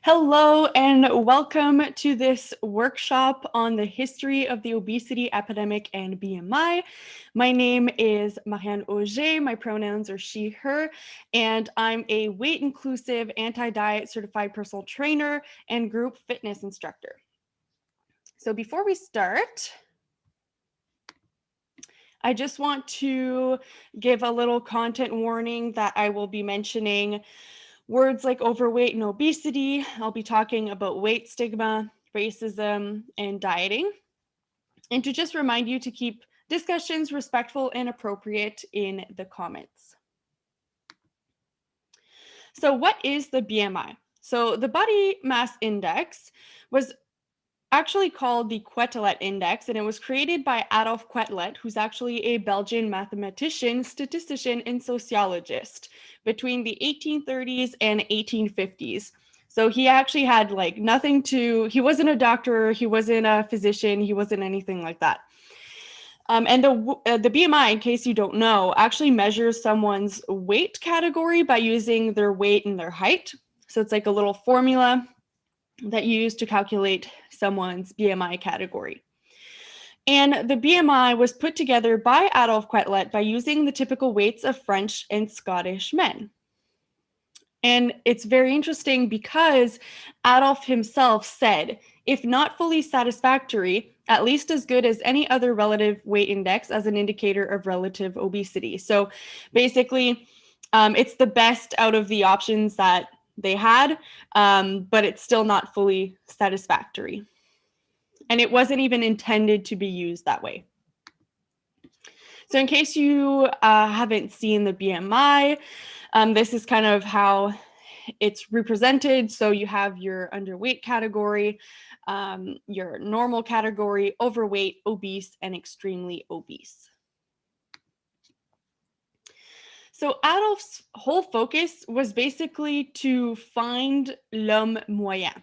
Hello and welcome to this workshop on the history of the obesity epidemic and BMI. My name is Maryannauger, my pronouns are she, her, and I'm a weight-inclusive, anti-diet certified personal trainer and group fitness instructor. So before we start, I just want to give a little content warning that I will be mentioning words like overweight and obesity. I'll be talking about weight stigma, racism, and dieting. And to just remind you to keep discussions respectful and appropriate in the comments. So what is the BMI? So the body mass index was actually called the Quetelet Index, and it was created by Adolf Quetelet, who's actually a Belgian mathematician, statistician, and sociologist between the 1830s and 1850s. So he actually had like nothing to, he wasn't a doctor, he wasn't a physician, he wasn't anything like that. And the BMI, in case you don't know, actually measures someone's weight category by using their weight and their height. So it's like a little formula that you use to calculate someone's BMI category. And the BMI was put together by Adolf Quetelet by using the typical weights of French and Scottish men. And it's very interesting because Adolf himself said, if not fully satisfactory, at least as good as any other relative weight index as an indicator of relative obesity. So basically, it's the best out of the options that they had, but it's still not fully satisfactory. And it wasn't even intended to be used that way. So in case you haven't seen the BMI, this is kind of how it's represented. So you have your underweight category, your normal category, overweight, obese, and extremely obese. So Adolf's whole focus was basically to find l'homme moyen.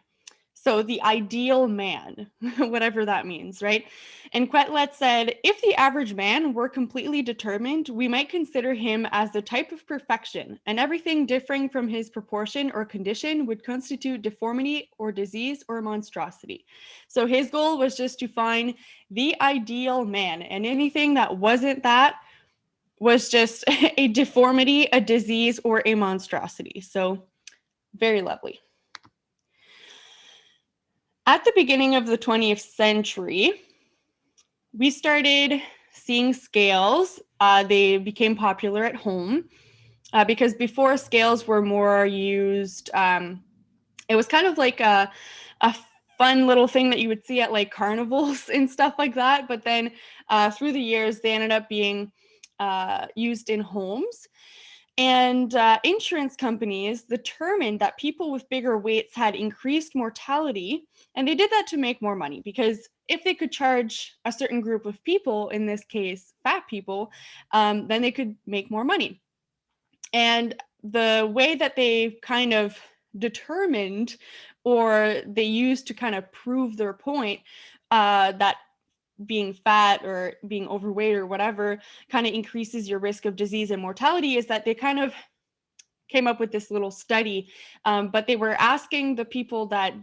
So the ideal man, whatever that means, right? And Quetelet said, if the average man were completely determined, we might consider him as the type of perfection, and everything differing from his proportion or condition would constitute deformity or disease or monstrosity. So his goal was just to find the ideal man, and anything that wasn't that was just a deformity, a disease, or a monstrosity. So very lovely. At the beginning of the 20th century, we started seeing scales. They became popular at home because before scales were more used, it was kind of like a fun little thing that you would see at like carnivals and stuff like that. But then through the years, they ended up being used in homes. And insurance companies determined that people with bigger weights had increased mortality, and they did that to make more money, because if they could charge a certain group of people, in this case, fat people, then they could make more money. And the way that they kind of determined, or they used to kind of prove their point, that being fat or being overweight or whatever kind of increases your risk of disease and mortality, is that they kind of came up with this little study, but they were asking the people that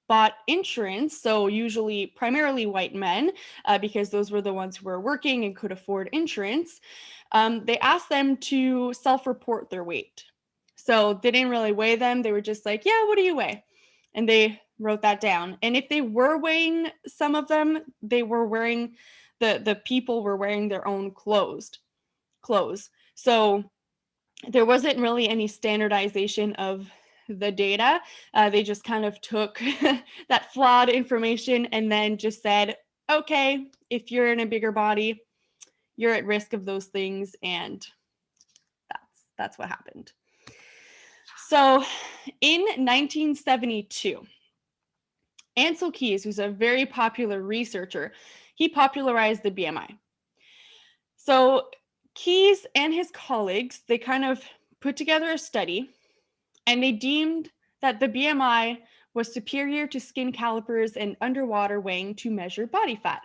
bought insurance, so usually primarily white men, because those were the ones who were working and could afford insurance. They asked them to self-report their weight. So they didn't really weigh them. They were just like, yeah, what do you weigh? And they wrote that down. And if they were weighing some of them, they were wearing, the people were wearing their own clothes. So there wasn't really any standardization of the data. They just kind of took that flawed information and then just said, okay, if you're in a bigger body, you're at risk of those things. And that's what happened. So in 1972, Ansel Keys, who's a very popular researcher, he popularized the BMI. So Keys and his colleagues, they kind of put together a study, and they deemed that the BMI was superior to skin calipers and underwater weighing to measure body fat.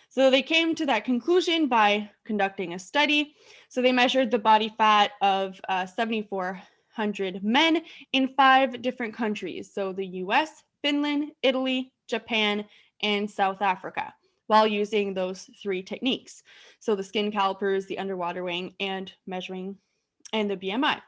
So they came to that conclusion by conducting a study. So they measured the body fat of 74 100 men in 5 different countries. So the US, Finland, Italy, Japan, and South Africa, while using those 3 techniques. So the skin calipers, the underwater weighing, and measuring, and the BMI.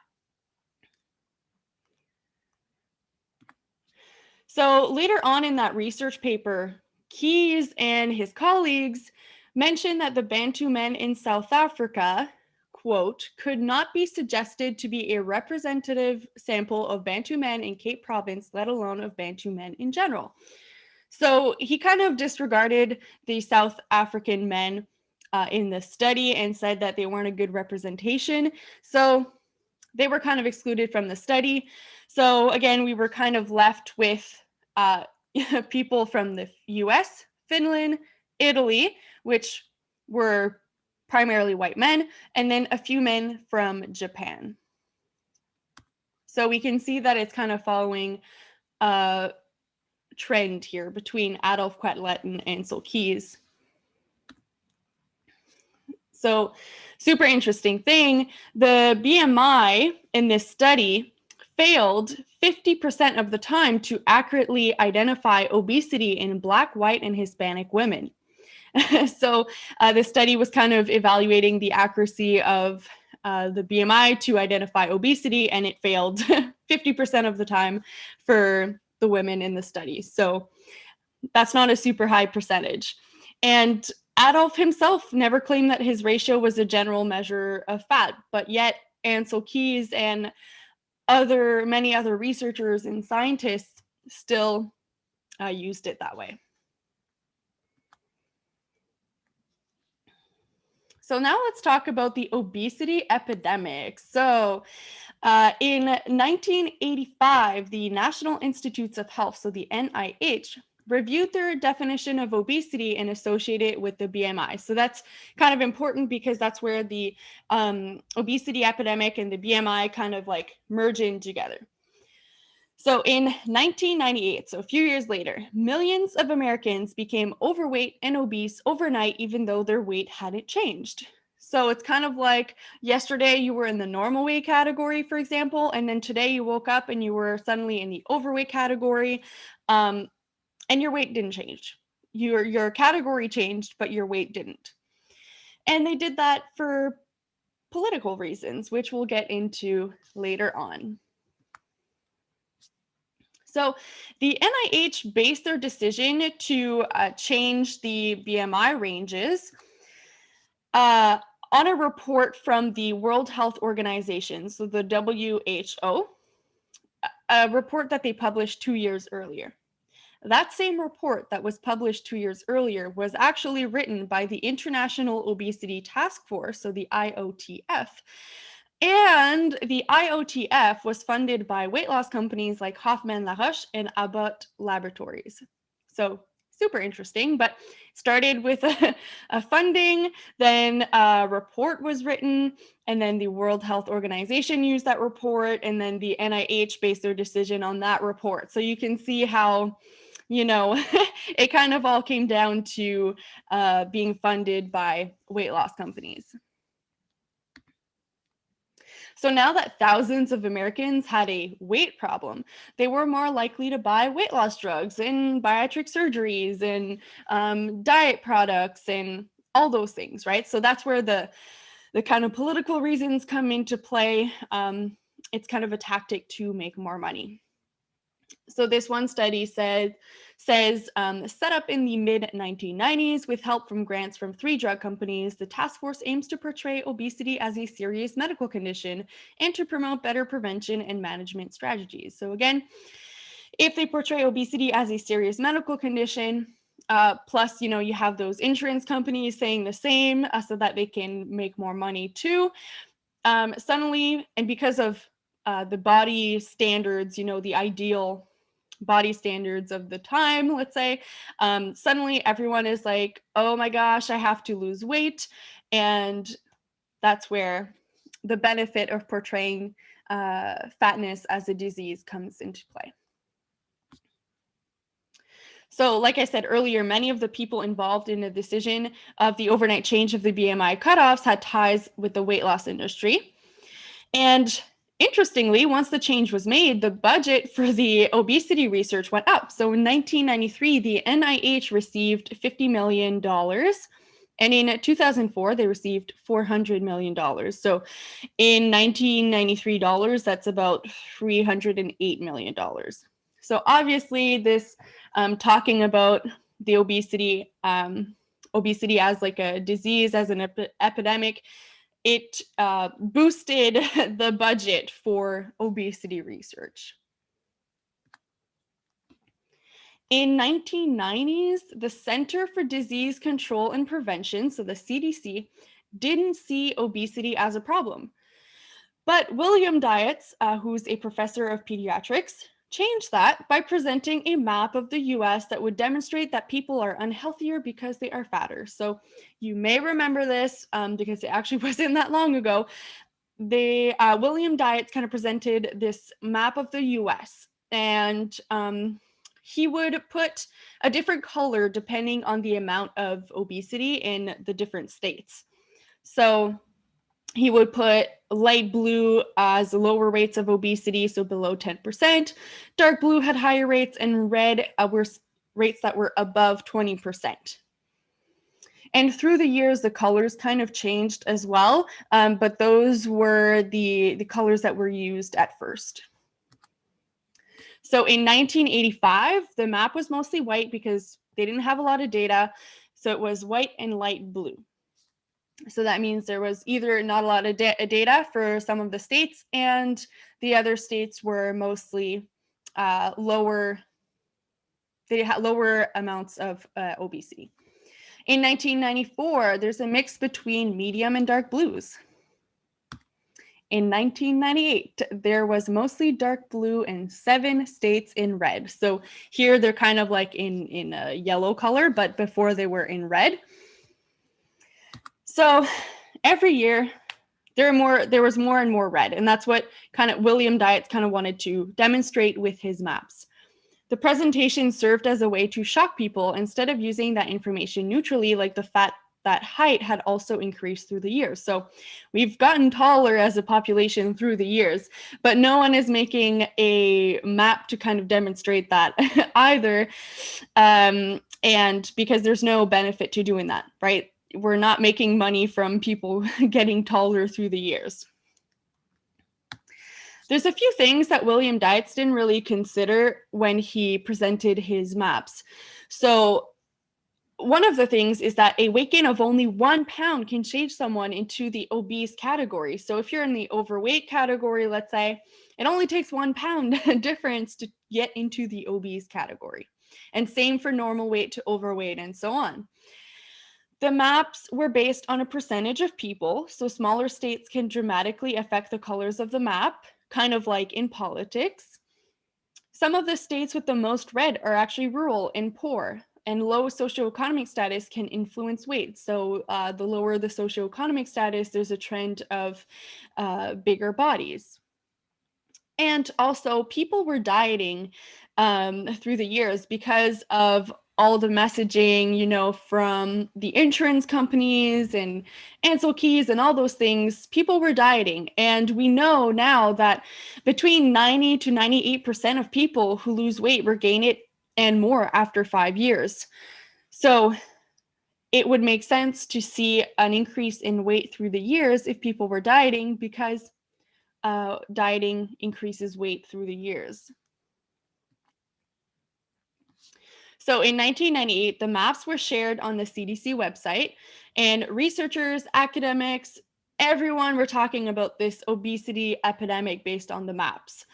So later on in that research paper, Keyes and his colleagues mentioned that the Bantu men in South Africa, quote, could not be suggested to be a representative sample of Bantu men in Cape Province, let alone of Bantu men in general. So he kind of disregarded the South African men in the study and said that they weren't a good representation. So they were kind of excluded from the study. So again, we were kind of left with people from the US, Finland, Italy, which were primarily white men, and then a few men from Japan. So we can see that it's kind of following a trend here between Adolf Quetelet and Ansel Keys. So super interesting thing, the BMI in this study failed 50% of the time to accurately identify obesity in Black, white, and Hispanic women. So the study was kind of evaluating the accuracy of the BMI to identify obesity, and it failed 50% of the time for the women in the study. So that's not a super high percentage. And Adolf himself never claimed that his ratio was a general measure of fat, but yet Ansel Keys and many other researchers and scientists still used it that way. So now let's talk about the obesity epidemic. So in 1985, the National Institutes of Health, so the NIH, reviewed their definition of obesity and associated it with the BMI. So that's kind of important because that's where the obesity epidemic and the BMI kind of like merge in together. So in 1998, so a few years later, millions of Americans became overweight and obese overnight, even though their weight hadn't changed. So it's kind of like yesterday you were in the normal weight category, for example, and then today you woke up and you were suddenly in the overweight category, and your weight didn't change. Your category changed, but your weight didn't. And they did that for political reasons, which we'll get into later on. So the NIH based their decision to change the BMI ranges on a report from the World Health Organization, so the WHO, a report that they published 2 years earlier. That same report that was published 2 years earlier was actually written by the International Obesity Task Force, so the IOTF. And the IOTF was funded by weight loss companies like Hoffmann La Roche and Abbott Laboratories. So super interesting, but started with a funding, then a report was written, and then the World Health Organization used that report, and then the NIH based their decision on that report. So you can see how, you know, it kind of all came down to being funded by weight loss companies. So now that thousands of Americans had a weight problem, they were more likely to buy weight loss drugs and bariatric surgeries and diet products and all those things, right? So that's where the kind of political reasons come into play. It's kind of a tactic to make more money. So this one study says set up in the mid-1990s with help from grants from 3 drug companies, the task force aims to portray obesity as a serious medical condition and to promote better prevention and management strategies. So again, if they portray obesity as a serious medical condition, plus, you know, you have those insurance companies saying the same so that they can make more money too. Suddenly, and because of the body standards, you know, the ideal body standards of the time, let's say, suddenly everyone is like, oh my gosh, I have to lose weight. And that's where the benefit of portraying fatness as a disease comes into play. So like I said earlier, many of the people involved in the decision of the overnight change of the BMI cutoffs had ties with the weight loss industry. And Interestingly, once the change was made, the budget for the obesity research went up. So in 1993, the NIH received $50 million. And in 2004, they received $400 million. So in 1993 dollars, that's about $308 million. So obviously this talking about the obesity as like a disease, as an epidemic, it boosted the budget for obesity research. In 1990s, the Center for Disease Control and Prevention, so the CDC, didn't see obesity as a problem. But William Dietz, who's a professor of pediatrics, changed that by presenting a map of the US that would demonstrate that people are unhealthier because they are fatter. So you may remember this because it actually wasn't that long ago. William Dietz kind of presented this map of the US, and he would put a different color depending on the amount of obesity in the different states. So he would put light blue as lower rates of obesity, so below 10%. Dark blue had higher rates, and red were rates that were above 20%. And through the years, the colors kind of changed as well, but those were the colors that were used at first. So in 1985, the map was mostly white because they didn't have a lot of data. So it was white and light blue. So that means there was either not a lot of data for some of the states, and the other states were mostly lower. They had lower amounts of obesity. In 1994, there's a mix between medium and dark blues. In 1998, there was mostly dark blue and 7 states in red. So here they're kind of like in a yellow color, but before they were in red. So every year there was more and more red, and that's what kind of William Dietz kind of wanted to demonstrate with his maps. The presentation served as a way to shock people instead of using that information neutrally, like the fact that height had also increased through the years. So we've gotten taller as a population through the years, but no one is making a map to kind of demonstrate that either. And because there's no benefit to doing that, right? We're not making money from people getting taller through the years. There's a few things that William Dietz didn't really consider when he presented his maps. So one of the things is that a weight gain of only 1 pound can change someone into the obese category. So if you're in the overweight category, let's say, it only takes 1 pound difference to get into the obese category. And same for normal weight to overweight and so on. The maps were based on a percentage of people, so smaller states can dramatically affect the colors of the map, kind of like in politics. Some of the states with the most red are actually rural and poor, and low socioeconomic status can influence weight. So the lower the socioeconomic status, there's a trend of bigger bodies. And also, people were dieting through the years because of all the messaging, you know, from the insurance companies and Ansel Keys and all those things. People were dieting. And we know now that between 90 to 98% of people who lose weight regain it and more after 5 years. So it would make sense to see an increase in weight through the years if people were dieting, because dieting increases weight through the years. So in 1998, the maps were shared on the CDC website, and researchers, academics, everyone were talking about this obesity epidemic based on the maps.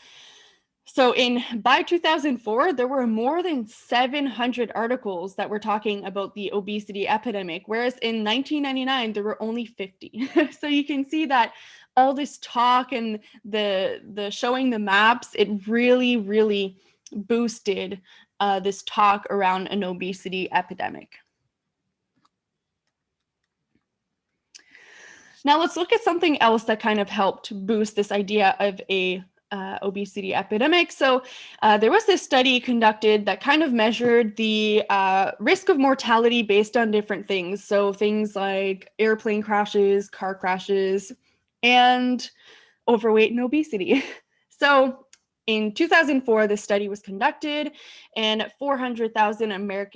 So by 2004, there were more than 700 articles that were talking about the obesity epidemic, whereas in 1999, there were only 50. So you can see that all this talk and the showing the maps, it really, really boosted this talk around an obesity epidemic. Now let's look at something else that kind of helped boost this idea of a obesity epidemic. So there was this study conducted that kind of measured the risk of mortality based on different things. So things like airplane crashes, car crashes, and overweight and obesity. So in 2004, this study was conducted, and 400,000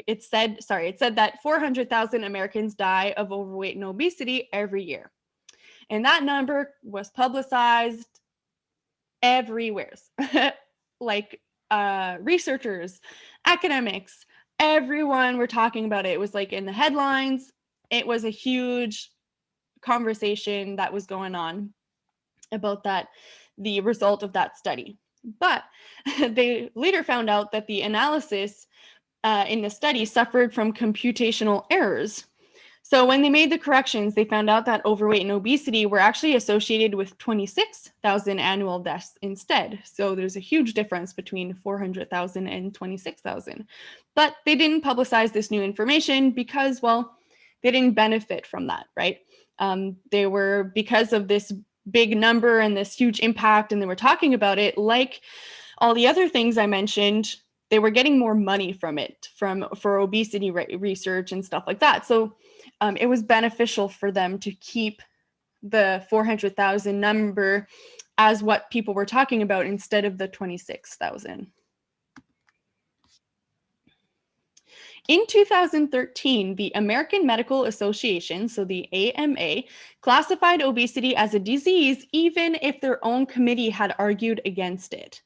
it said that 400,000 Americans die of overweight and obesity every year. And that number was publicized everywhere. Like researchers, academics, everyone were talking about it. It was like in the headlines. It was a huge conversation that was going on about that, the result of that study. But they later found out that the analysis in the study suffered from computational errors. So when they made the corrections, they found out that overweight and obesity were actually associated with 26,000 annual deaths instead. So there's a huge difference between 400,000 and 26,000. But they didn't publicize this new information because, well, they didn't benefit from that, right? They were, because of this big number and this huge impact, and they were talking about it, like all the other things I mentioned, they were getting more money from it, for obesity research and stuff like that. So it was beneficial for them to keep the 400,000 number as what people were talking about instead of the 26,000. In 2013, the American Medical Association, so the AMA, classified obesity as a disease even if their own committee had argued against it.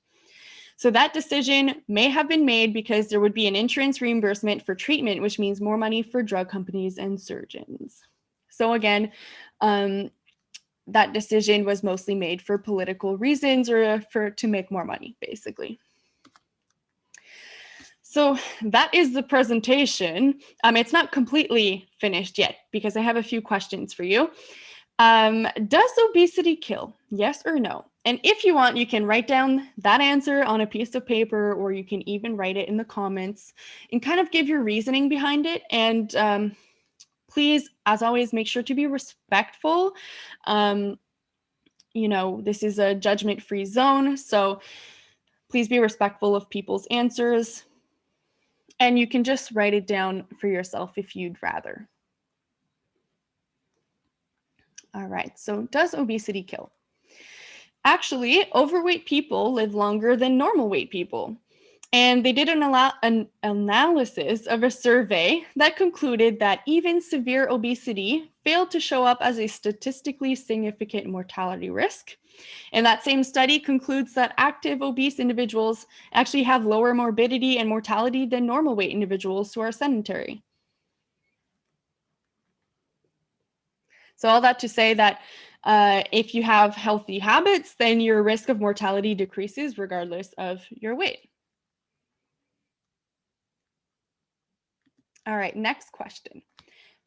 So that decision may have been made because there would be an insurance reimbursement for treatment, which means more money for drug companies and surgeons. So again, that decision was mostly made for political reasons, or to make more money, basically. So that is the presentation. It's not completely finished yet because I have a few questions for you. Does obesity kill? Yes or no? And if you want, you can write down that answer on a piece of paper, or you can even write it in the comments and kind of give your reasoning behind it. And please, as always, make sure to be respectful. You know, this is a judgment-free zone, so please be respectful of people's answers. And you can just write it down for yourself if you'd rather. All right, so does obesity kill? Actually, overweight people live longer than normal weight people. And they did an analysis of a survey that concluded that even severe obesity failed to show up as a statistically significant mortality risk. And that same study concludes that active obese individuals actually have lower morbidity and mortality than normal weight individuals who are sedentary. So all that to say that if you have healthy habits, then your risk of mortality decreases regardless of your weight. All right, next question.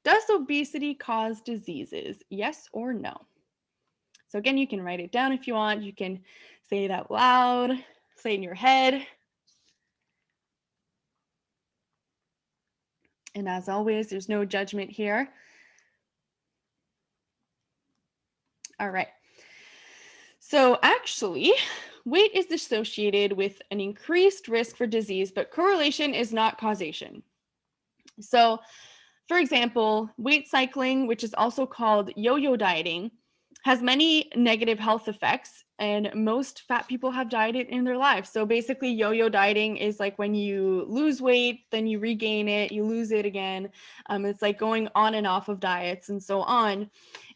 Does obesity cause diseases? Yes or no? So again, you can write it down if you want. You can say it out loud, say it in your head. And as always, there's no judgment here. All right. So actually, weight is associated with an increased risk for disease, but correlation is not causation. So, for example, weight cycling, which is also called yo-yo dieting, has many negative health effects, and most fat people have dieted in their lives. So basically, yo-yo dieting is like when you lose weight, then you regain it, you lose it again. It's like going on and off of diets and so on.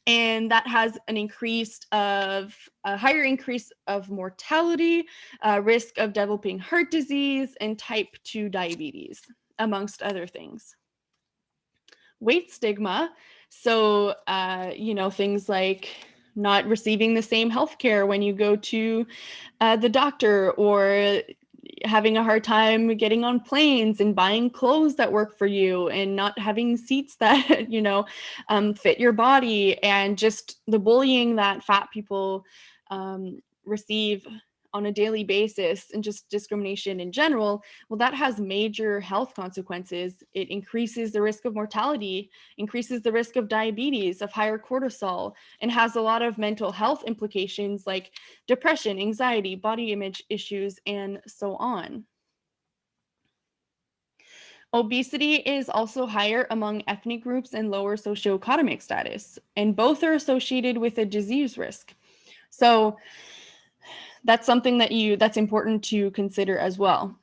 And that has a higher increase of mortality, risk of developing heart disease, and type 2 diabetes, amongst other things. Weight stigma, so things like not receiving the same healthcare when you go to the doctor, or having a hard time getting on planes and buying clothes that work for you, and not having seats that fit your body, and just the bullying that fat people receive on a daily basis, and just discrimination in general, well, that has major health consequences. It increases the risk of mortality, increases the risk of diabetes, of higher cortisol, and has a lot of mental health implications like depression, anxiety, body image issues, and so on. Obesity is also higher among ethnic groups and lower socioeconomic status, and both are associated with a disease risk. So that's something that's important to consider as well.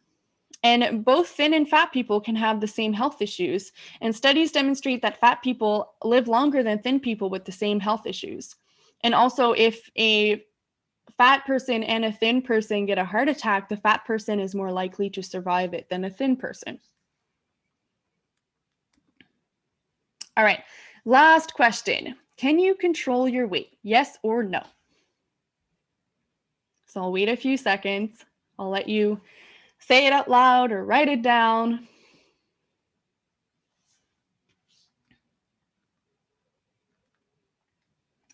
And both thin and fat people can have the same health issues. And studies demonstrate that fat people live longer than thin people with the same health issues. And also, if a fat person and a thin person get a heart attack, the fat person is more likely to survive it than a thin person. All right, last question. Can you control your weight? Yes or no? So I'll wait a few seconds. I'll let you say it out loud or write it down.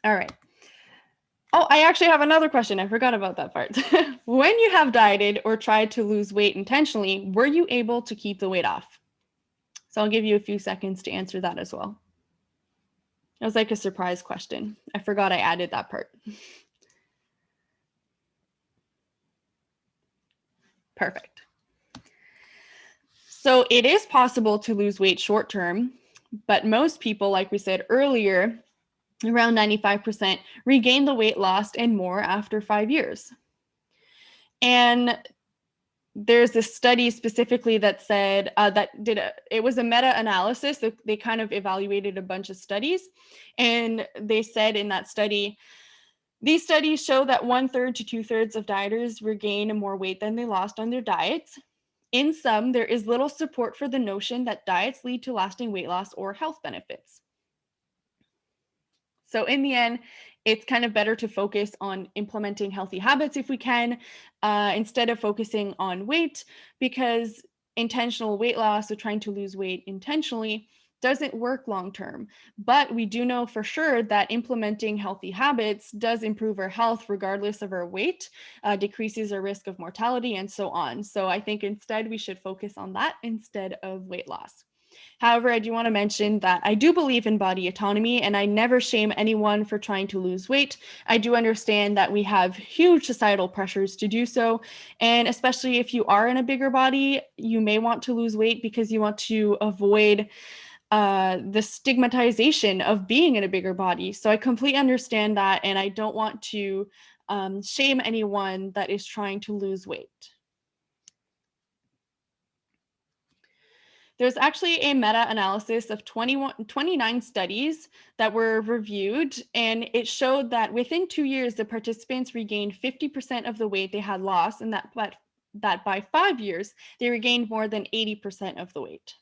All right. Oh, I actually have another question. I forgot about that part. When you have dieted or tried to lose weight intentionally, were you able to keep the weight off? So I'll give you a few seconds to answer that as well. It was like a surprise question. I forgot I added that part. Perfect. So it is possible to lose weight short term, but most people, like we said earlier, around 95%, regain the weight lost and more after 5 years. And there's this study specifically that said it was a meta-analysis. They kind of evaluated a bunch of studies, and they said in that study, these studies show that 1/3 to 2/3 of dieters regain more weight than they lost on their diets. In some, there is little support for the notion that diets lead to lasting weight loss or health benefits. So in the end, it's kind of better to focus on implementing healthy habits if we can, instead of focusing on weight, because intentional weight loss or trying to lose weight intentionally doesn't work long term. But we do know for sure that implementing healthy habits does improve our health regardless of our weight, decreases our risk of mortality, and so on. So I think instead we should focus on that instead of weight loss. However, I do want to mention that I do believe in body autonomy, and I never shame anyone for trying to lose weight. I do understand that we have huge societal pressures to do so, and especially if you are in a bigger body, you may want to lose weight because you want to avoid the stigmatization of being in a bigger body. So I completely understand that, and I don't want to shame anyone that is trying to lose weight. There's actually a meta-analysis of 29 studies that were reviewed, and it showed that within 2 years, the participants regained 50% of the weight they had lost, and that by 5 years, they regained more than 80% of the weight.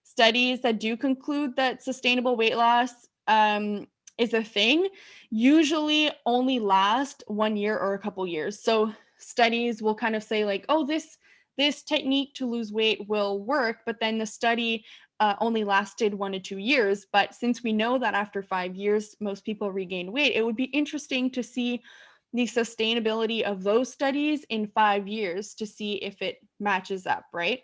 Studies that do conclude that sustainable weight loss is a thing usually only last 1 year or a couple years. So studies will kind of say like, oh, this technique to lose weight will work, but then the study only lasted 1 to 2 years. But since we know that after 5 years, most people regain weight, it would be interesting to see the sustainability of those studies in 5 years to see if it matches up, right?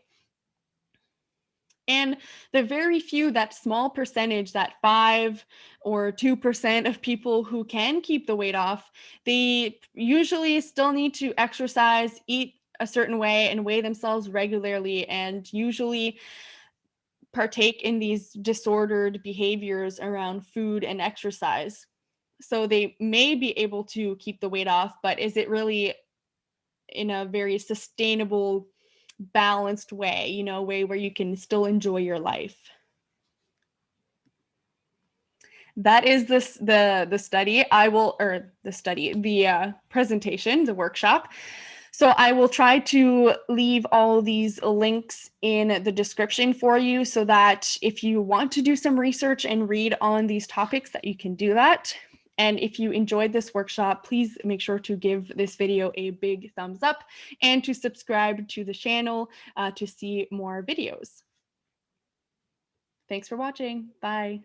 And the very few, that small percentage, that 5 or 2% of people who can keep the weight off, they usually still need to exercise, eat a certain way, and weigh themselves regularly, and usually partake in these disordered behaviors around food and exercise. So they may be able to keep the weight off, but is it really in a very sustainable, balanced way, a way where you can still enjoy your life? That is the study. The presentation, the workshop. So I will try to leave all these links in the description for you so that if you want to do some research and read on these topics, that you can do that. And if you enjoyed this workshop, please make sure to give this video a big thumbs up and to subscribe to the channel to see more videos. Thanks for watching. Bye.